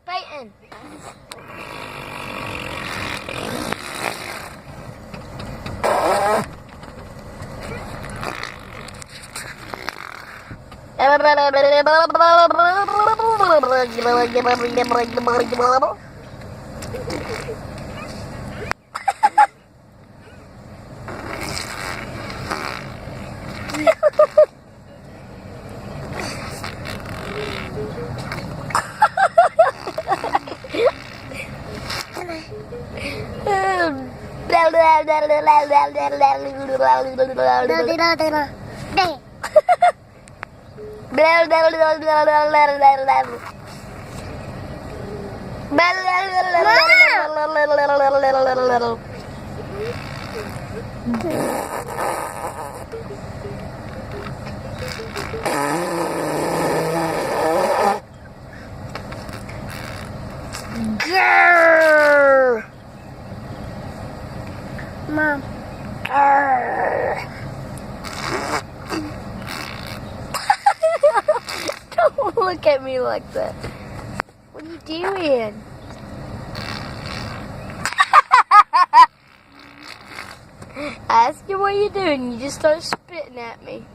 Peyton. Grrr. Mom. Grrr. Don't look at me like that. What are you doing? I ask you what you're doing, you just start spitting at me.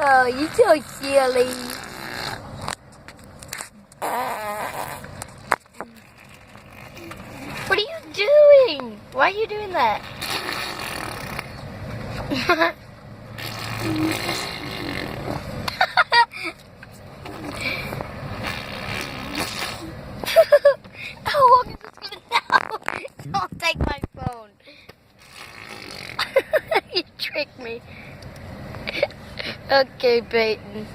Oh, you're so silly. What are you doing? Why are you doing that? How long is this gonna now? Don't take my phone. You tricked me. Okay, Peyton.